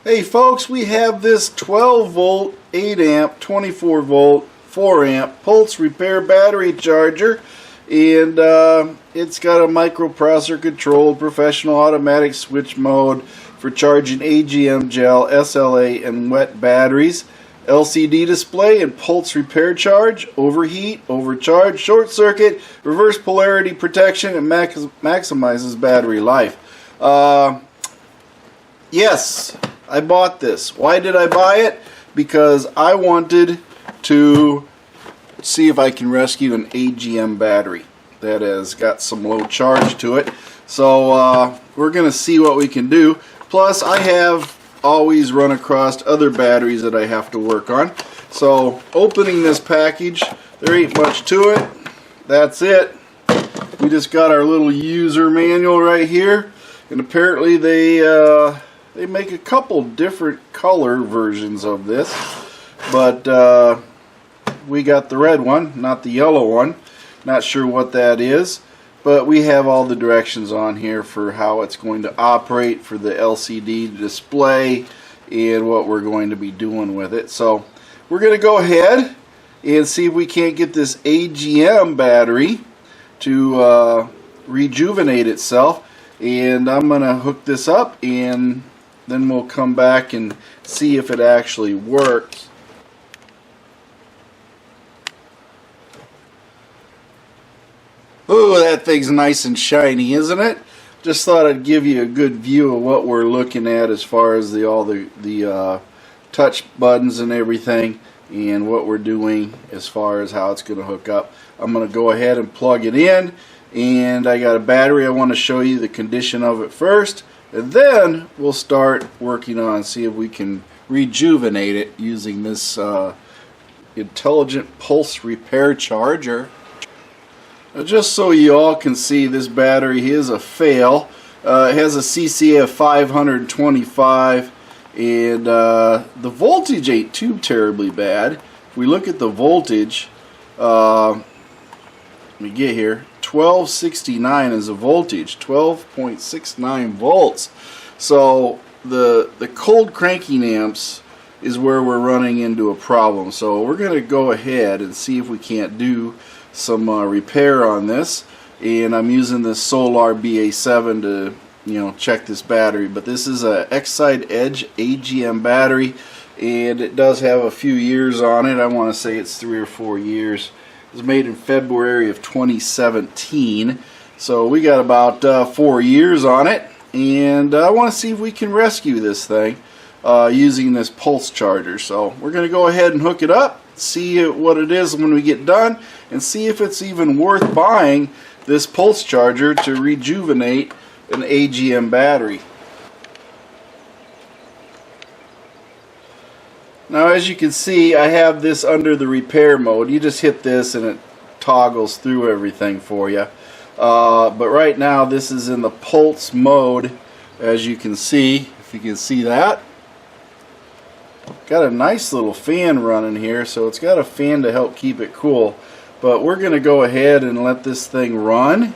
Hey folks, we have this 12 volt, 8 amp, 24 volt, 4 amp pulse repair battery charger, and it's got a microprocessor controlled professional automatic switch mode for charging AGM gel, SLA, and wet batteries. LCD display and pulse repair charge, overheat, overcharge, short circuit, reverse polarity protection, and maximizes battery life. Yes, I bought this. Why did I buy it? Because I wanted to see if I can rescue an AGM battery that has got some low charge to it. So we're going to see what we can do. Plus, I have always run across other batteries that I have to work on. So opening this package, there ain't much to it. That's it. We just got our little user manual right here, and apparently they make a couple different color versions of this, but we got the red one, not the yellow one. Not sure what that is, but we have all the directions on here for how it's going to operate for the LCD display and what we're going to be doing with it. So we're going to go ahead and see if we can't get this AGM battery to rejuvenate itself, and I'm going to hook this up and then we'll come back and see if it actually works. Oh, that thing's nice and shiny, isn't it? Just thought I'd give you a good view of what we're looking at as far as all the touch buttons and everything, and what we're doing as far as how it's going to hook up. I'm going to go ahead and plug it in, and I got a battery. I want to show you the condition of it first, and then we'll start working on see if we can rejuvenate it using this intelligent pulse repair charger. Now, just so you all can see, this battery is a fail. It has a CCA of 525, and the voltage ain't too terribly bad. If we look at the voltage, let me get here. 1269 is a voltage, 12.69 volts. So the cold cranking amps is where we're running into a problem. So we're going to go ahead and see if we can't do some repair on this. And I'm using this Solar BA7 to check this battery. But this is a X-Side Edge AGM battery, and it does have a few years on it. I want to say it's 3 or 4 years. It was made in February of 2017, so we got about 4 years on it, and I want to see if we can rescue this thing using this pulse charger. So we're going to go ahead and hook it up, see what it is when we get done, and see if it's even worth buying this pulse charger to rejuvenate an AGM battery. Now, as you can see, I have this under the repair mode. You just hit this and it toggles through everything for you. But right now this is in the pulse mode, as you can see, if you can see that. Got a nice little fan running here, so it's got a fan to help keep it cool. But we're going to go ahead and let this thing run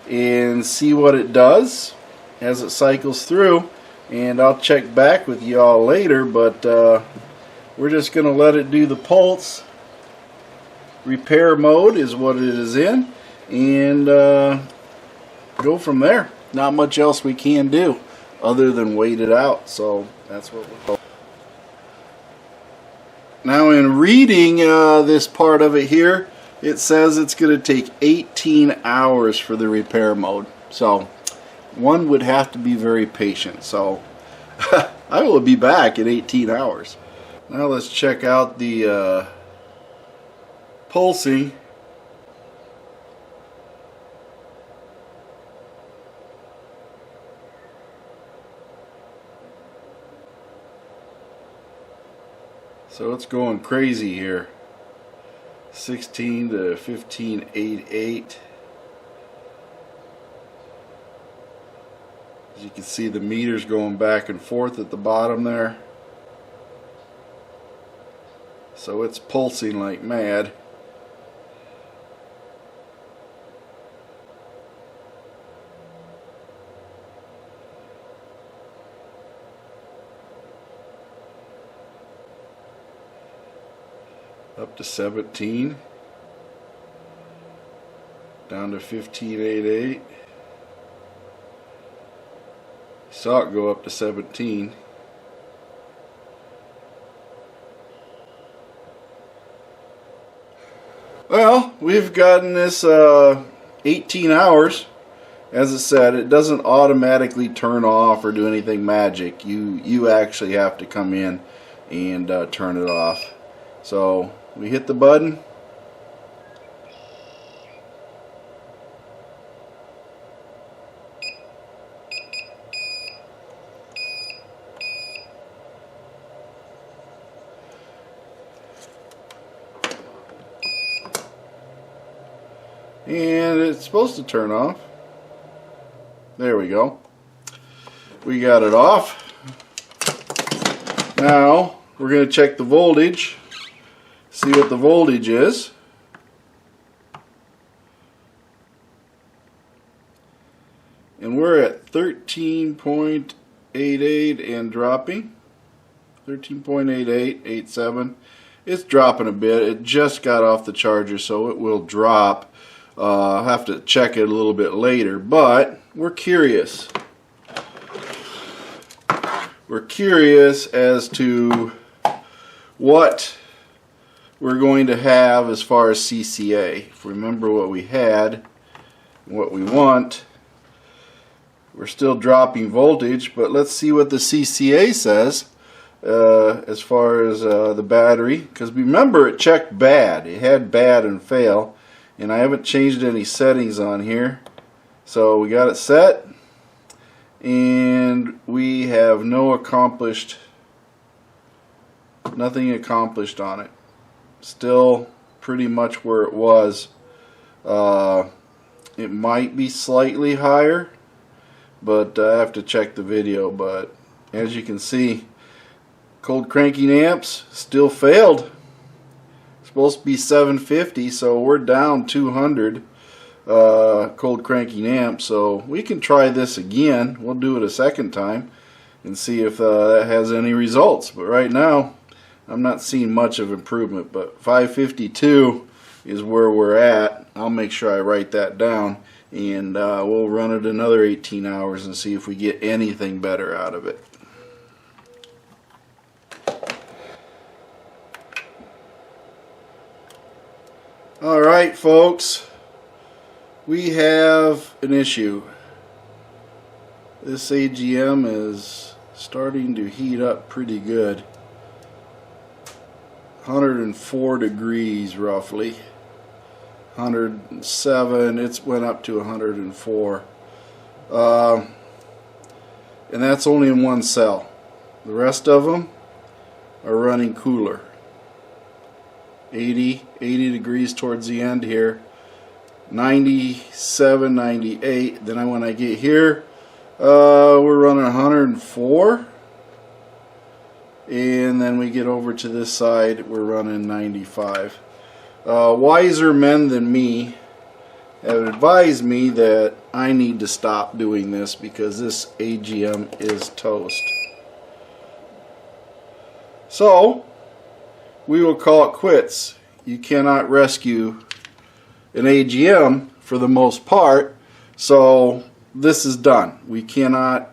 and see what it does as it cycles through. And I'll check back with you all later, but we're just going to let it do the pulse. Repair mode is what it is in, and go from there. Not much else we can do other than wait it out, so that's what we'll do. Now, in reading this part of it here, it says it's going to take 18 hours for the repair mode. So one would have to be very patient. So I will be back in 18 hours. Now let's check out the pulsing. So it's going crazy here. 16 to 1588. As you can see, the meters going back and forth at the bottom there. So it's pulsing like mad. up to 17, down to 15.88. Saw it go up to 17. Well, we've gotten this 18 hours. As I said, it doesn't automatically turn off or do anything magic. You actually have to come in and turn it off. So we hit the button. And it's supposed to turn off. There we go. We got it off. Now we're going to check the voltage, see what the voltage is. And we're at 13.88 and dropping. 13.88, 87. It's dropping a bit. It just got off the charger, so it will drop. I'll have to check it a little bit later, but we're curious. We're curious as to what we're going to have as far as CCA. If we remember what we had, what we want, we're still dropping voltage, but let's see what the CCA says as far as the battery, because remember it checked bad. It had bad and fail. And I haven't changed any settings on here, so we got it set, and we have nothing accomplished on it. Still pretty much where it was. It might be slightly higher, but I have to check the video. But as you can see, cold cranking amps still failed. Supposed to be 750, so we're down 200 cold cranking amps. So we can try this again. We'll do it a second time and see if that has any results. But right now I'm not seeing much of improvement, but 552 is where we're at. I'll make sure I write that down, and we'll run it another 18 hours and see if we get anything better out of it. Alright folks, we have an issue. This AGM is starting to heat up pretty good. 104 degrees roughly. 107, it's went up to 104. And that's only in one cell. The rest of them are running cooler. 80 degrees towards the end here, 97, 98. Then when I get here, we're running 104, and then we get over to this side, we're running 95. Wiser men than me have advised me that I need to stop doing this because this AGM is toast. So we will call it quits. You cannot rescue an AGM for the most part, so this is done. We cannot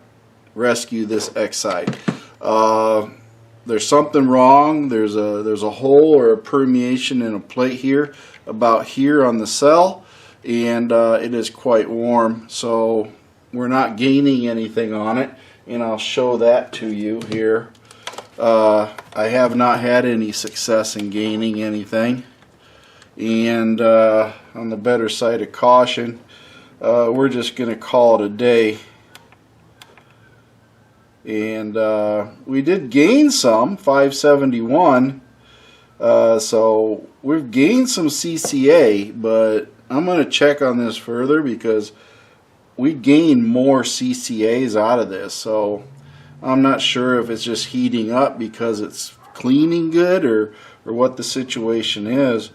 rescue this X side. There's something wrong. There's a hole or a permeation in a plate here, about here on the cell, and it is quite warm, so we're not gaining anything on it, and I'll show that to you here. I have not had any success in gaining anything, and on the better side of caution, we're just going to call it a day. And we did gain some, 571, so we've gained some CCA, but I'm going to check on this further because we gained more CCAs out of this, so I'm not sure if it's just heating up because it's cleaning good or what the situation is.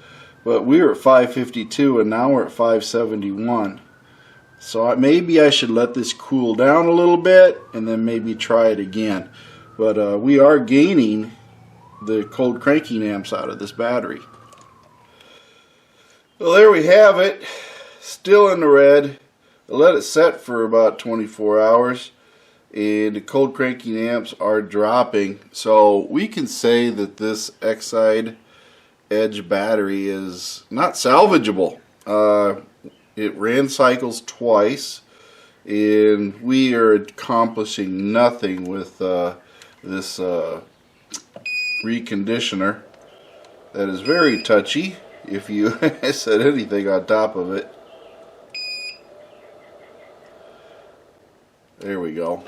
But we were at 552 and now we're at 571. So maybe I should let this cool down a little bit and then maybe try it again. But we are gaining the cold cranking amps out of this battery. Well, there we have it. Still in the red. I let it set for about 24 hours. And the cold cranking amps are dropping. So we can say that this X-Side Edge battery is not salvageable. It ran cycles twice, and we are accomplishing nothing with this reconditioner that is very touchy if you set anything on top of it. There we go.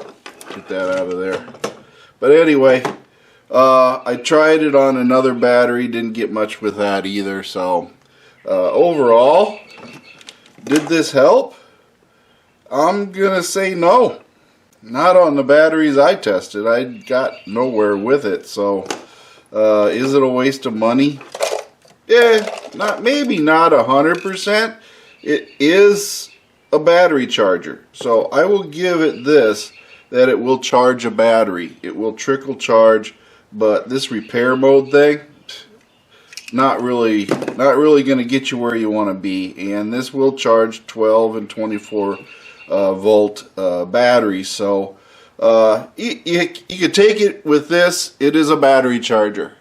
Get that out of there. But anyway, I tried it on another battery, didn't get much with that either. So overall, did this help? I'm gonna say no. Not on the batteries I tested. I got nowhere with it. So is it a waste of money? Yeah, maybe not 100%. It is a battery charger. So I will give it this, that it will charge a battery. It will trickle charge, but this repair mode thing, not really going to get you where you want to be. And this will charge 12 and 24 volt batteries. So you could take it with this. It is a battery charger.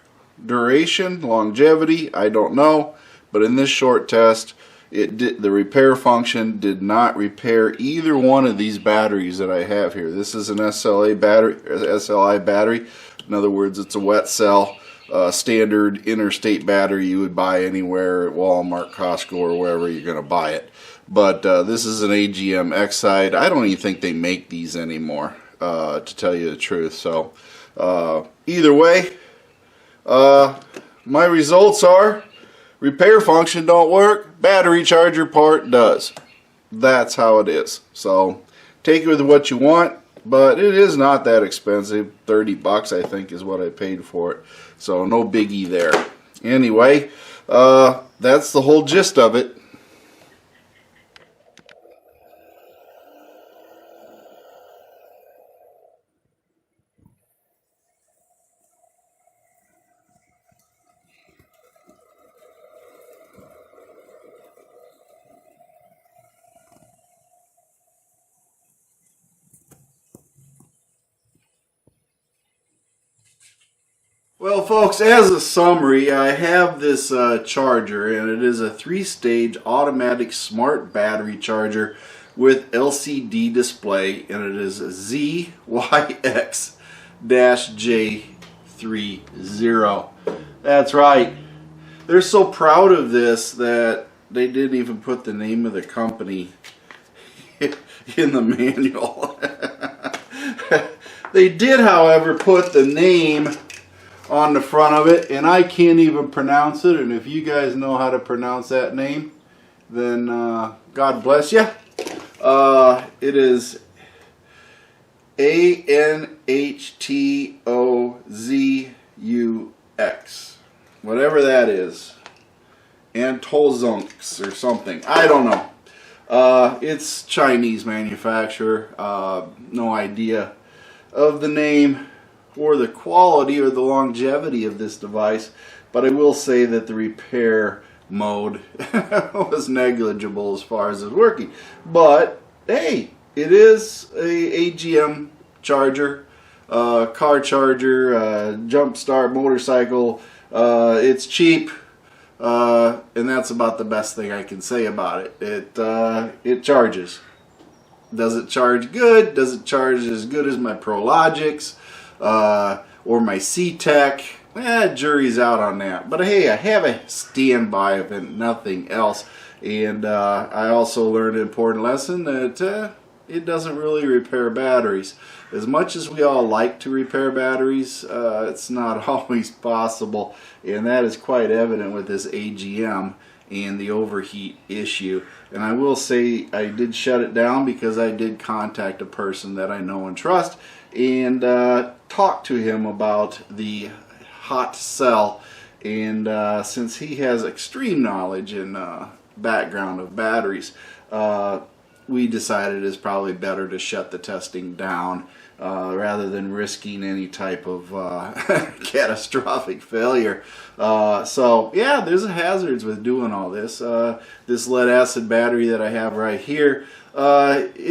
Duration, longevity, I don't know, but in this short test, the repair function did not repair either one of these batteries that I have here. This is an SLI battery. In other words, it's a wet cell, standard interstate battery you would buy anywhere at Walmart, Costco, or wherever you're going to buy it. But this is an AGM X-Side. I don't even think they make these anymore, to tell you the truth. So either way, my results are: repair function don't work, battery charger part does. That's how it is. So take it with what you want, but it is not that expensive. 30 bucks I think is what I paid for it. So no biggie there. Anyway, that's the whole gist of it. Well, folks, as a summary, I have this charger, and it is a 3-stage automatic smart battery charger with LCD display, and it is a ZYX J30. That's right. They're so proud of this that they didn't even put the name of the company in the manual. They did, however, put the name on the front of it, and I can't even pronounce it. And if you guys know how to pronounce that name, then God bless you. It is ANHTOZUX, whatever that is, ANHTOZUX or something. I don't know. It's Chinese manufacturer. No idea of the name or the quality or the longevity of this device, but I will say that the repair mode was negligible as far as it's working. But hey, it is a AGM charger, car charger, jump start motorcycle. It's cheap, and that's about the best thing I can say about it. It charges. Does it charge good? Does it charge as good as my ProLogix? Or my C-Tech? Jury's out on that. But hey, I have a standby if nothing else. And I also learned an important lesson that it doesn't really repair batteries. As much as we all like to repair batteries, it's not always possible. And that is quite evident with this AGM and the overheat issue. And I will say I did shut it down because I did contact a person that I know and trust and talk to him about the hot cell. And since he has extreme knowledge and background of batteries, we decided it's probably better to shut the testing down rather than risking any type of catastrophic failure. So yeah, there's hazards with doing all this. This lead acid battery that I have right here,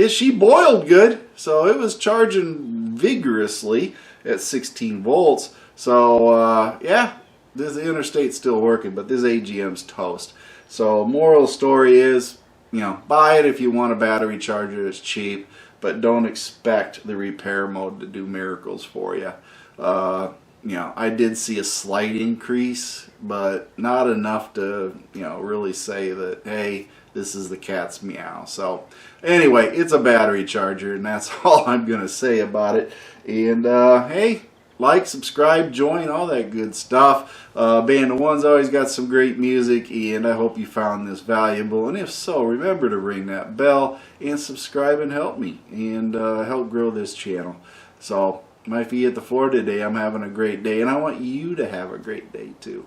she boiled good, so it was charging vigorously at 16 volts. So yeah, the interstate's still working, but this AGM's toast. So moral of the story is, you know, buy it if you want a battery charger. It's cheap, but don't expect the repair mode to do miracles for you. You know, I did see a slight increase, but not enough to, you know, really say that, hey, this is the cat's meow. So anyway, it's a battery charger, and that's all I'm going to say about it. And hey, like, subscribe, join, all that good stuff. Band of One's always got some great music, and I hope you found this valuable. And if so, remember to ring that bell and subscribe and help me and help grow this channel. So my feet at the floor today. I'm having a great day, and I want you to have a great day too.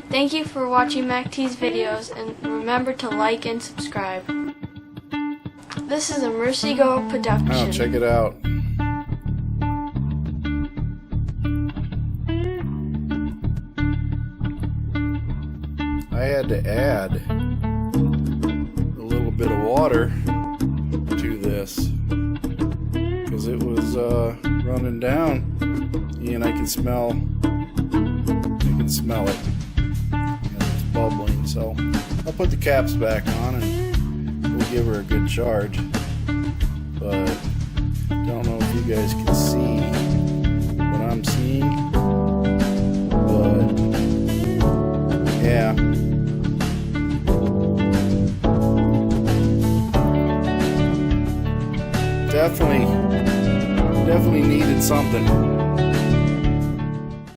Thank you for watching MACT's videos, and remember to like and subscribe. This is a Mercy-Go production. Oh, check it out. I had to add a little bit of water to this because it was running down, and I can smell it. It's bubbling, so I'll put the caps back on and we'll give her a good charge. But don't know if you guys can see what I'm seeing, but yeah. Definitely needed something.